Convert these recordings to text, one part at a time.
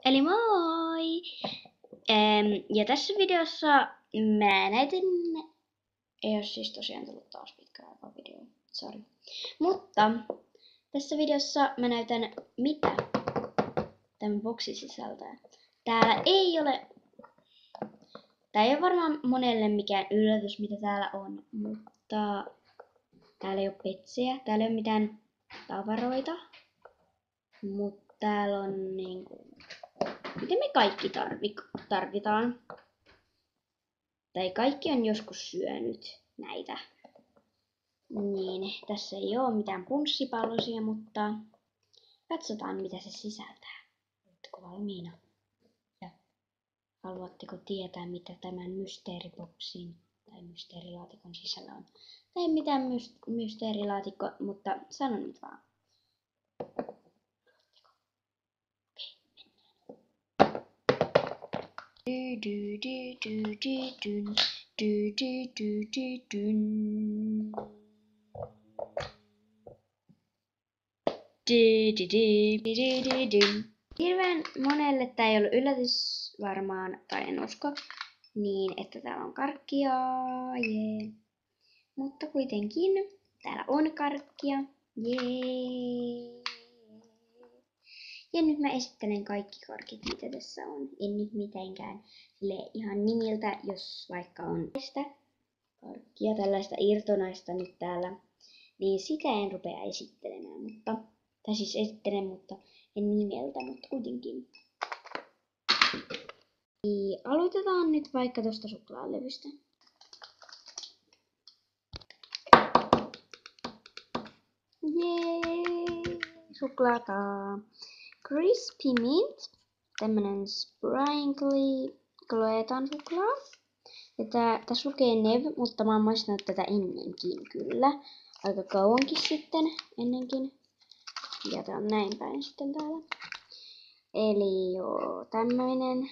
Eli moi! Ja tässä videossa mä näytän... Ei oo siis tosiaan tullut taas pitkä aika video, sorry. Mutta tässä videossa mä näytän mitä tämän boksi sisältää. Tää ei ole varmaan monelle mikään yllätys mitä täällä on, mutta täällä ei oo petsejä, täällä ei oo mitään tavaroita. Mutta täällä on niinku... Mitä me kaikki tarvitaan? Tai kaikki on joskus syönyt näitä. Niin, tässä ei oo mitään punssipallosia, mutta katsotaan mitä se sisältää. Oletteko valmiina? Ja haluatteko tietää mitä tämän mysteeriboksin tai mysteerilaatikon sisällä on? Tai mitään mysteerilaatikko, mutta sanon nyt vaan. Hirveän monelle tää ei ollut yllätys varmaan, tai en usko, niin että täällä on karkkia, jee. Mutta kuitenkin täällä on karkkia, jee. Ja nyt mä esittelen kaikki karkit, mitä tässä on. En nyt mitenkään ihan nimiltä, jos vaikka on tästä karkkia, tällaista irtonaista nyt täällä, niin sitä en rupea esittelemään, tai siis esittelen, mutta en nimeltä, mutta kuitenkin. Niin, aloitetaan nyt vaikka tosta suklaalevystä. Jee, suklaata. Crispy Mint, tämmönen sprinkly Gluetan suklaa. Ja tässä lukee Nev, mutta mä oon maistanut tätä ennenkin kyllä. Aika kauankin sitten ennenkin. Ja tää on näin päin sitten täällä. Eli joo, tämmöinen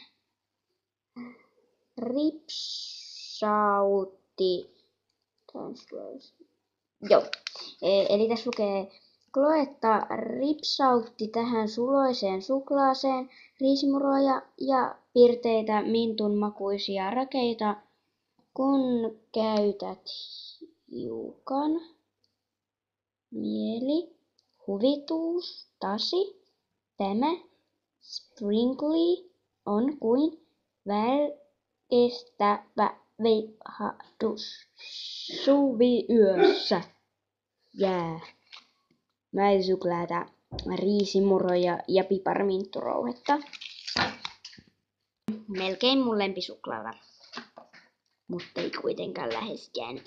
ripsautti. Joo, eli tässä lukee Cloetta ripsautti tähän suloiseen suklaaseen riisimuroja ja pirteitä mintun makuisia rakeita, kun käytät hiukan mieli, huvituustasi. Tämä sprinkly on kuin välistävä vihahdus suviyössä. Jää. Mäisuklaata, riisimuroja ja piparmintturouhetta. Melkein mun lempisuklaata. Mutta ei kuitenkaan läheskään.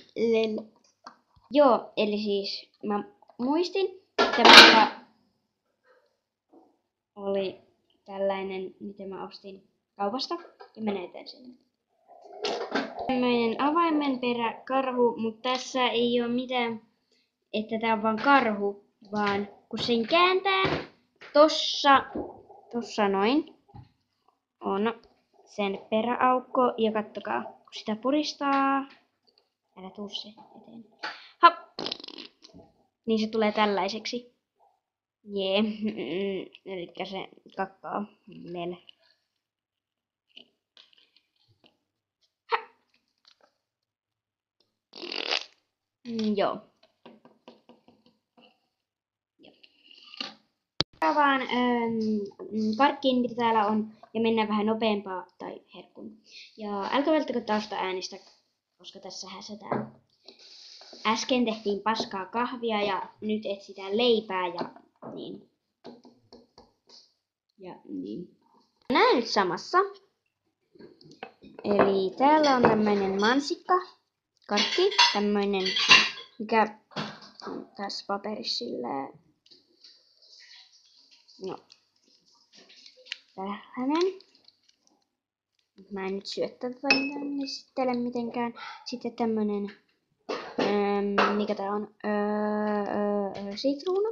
Joo, eli siis mä muistin, että mulla oli tällainen, mitä mä ostin kaupasta. Ja mä näytän sen. Tämmöinen avaimenperäkarhu, mutta tässä ei oo mitään, että tää on vaan karhu, vaan kun sen kääntää, tossa noin on sen peräaukko ja kattokaa, kun sitä puristaa, älä tuu se eteen, hop, niin se tulee tällaiseksi. Jee, elikkä se kakkaa meille. Joo. Seuraavaan karkkiin, mitä täällä on, ja mennään vähän nopeampaa tai herkkuun. Ja älkää välttäkö tausta äänistä, koska tässä häsätään. Äsken tehtiin paskaa kahvia ja nyt etsitään leipää ja niin. Nää nyt samassa. Eli täällä on tämmöinen mansikka, karkki, tämmöinen, mikä on tässä paperissa silleen. No, tällainen. Mä en nyt syö tätä esittele mitenkään. Sitten tämmönen, mikä tää on, sitruuna.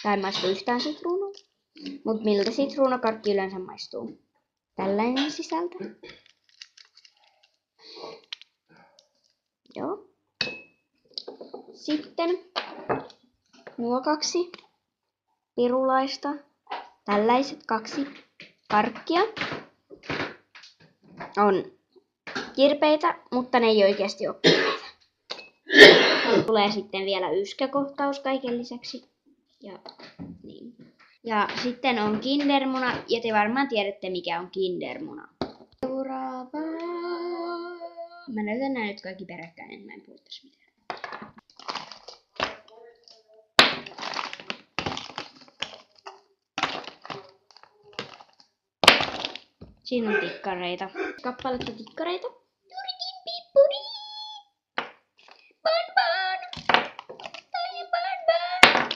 Tää ei maistu yhtään sitruunalta. Mut miltä sitruunakarkki yleensä maistuu? Tällainen sisältö. Joo. Sitten nuo 2 pirulaista. Tällaiset 2. karkkia. On kirpeitä, mutta ne ei oikeasti ole kirpeitä. Tulee sitten vielä yskäkohtaus kaiken lisäksi. Ja, niin. Ja sitten on kindermuna, ja te varmaan tiedätte mikä on kindermuna. Seuraava. Mä näytän nää nyt kaikki peräkkäin, en mä en puhuttaisi mitään. Siinä on tikkareita. Kappaletta tikkareita. Jurikin pippuri. Bonbon. Toinen bonbon.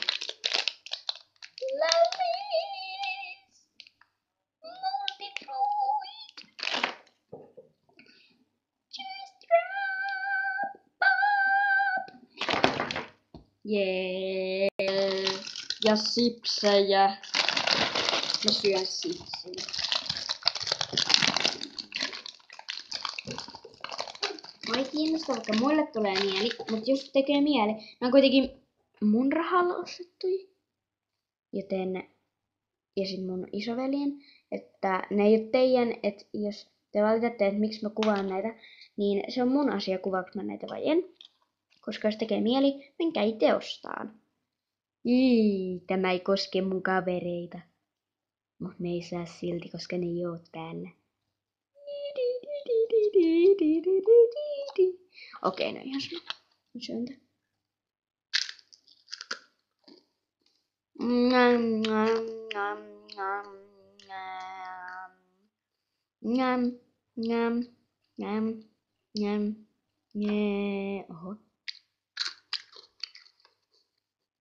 Lollies. Multifruit. Juice drop. Pop. Jee. Ja sipsejä. Mä syön sipsejä. Mua ei kiinnosta, vaikka muille tulee mieli, mutta jos tekee mieli, ne on kuitenkin mun rahalla ostettuja. Joten, ja sit mun isoveljen, että ne ei oo teidän, että jos te valitatte, että miksi mä kuvaan näitä, niin se on mun asia kuvaaks mä näitä vai en. Koska jos tekee mieli, menkää itse ostaan. Tämä ei koske mun kavereita. Mut ne ei saa silti, koska ne ei oo täällä. Okei, no ihan sama. Mä syön tän. Oho.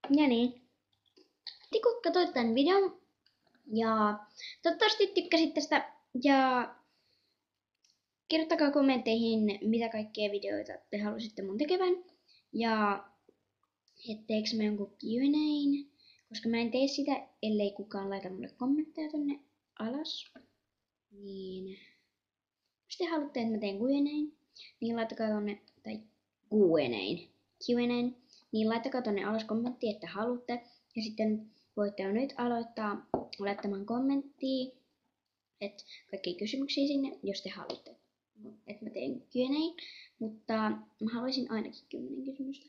Ja niin. Kun katsoit tän videon ja toivottavasti tykkäsit tästä ja kirjoittakaa kommentteihin mitä kaikkia videoita te haluaisitte mun tekevän ja teeks mä jonkun Q&A:n, koska mä en tee sitä ellei kukaan laita mulle kommentteja tonne alas. Niin jos te haluatte että mä teen Q&A:n, niin laittakaa tonne, tai Q&A:n, niin laittakaa tonne alas kommentti, että haluatte. Ja sitten voitte jo nyt aloittaa laittamaan kommenttia, että kaikkia kysymyksiä sinne, jos te haluatte, että mä teen Q&A. Mutta mä haluaisin ainakin 10 kysymystä.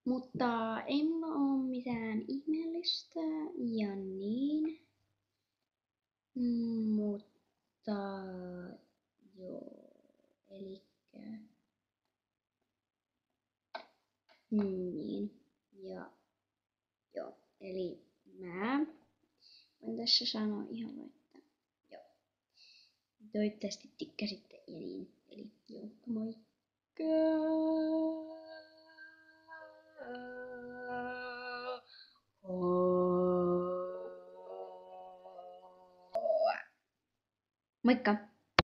Mutta ei mulla oo mitään ihmeellistä ja niin. Mutta joo, elikkä niin. Ja joo, eli mä voin tässä sanoa ihan vaan, että joo. Toivottavasti tykkäsitte ja niin. Eli joo, moikka! Moikka!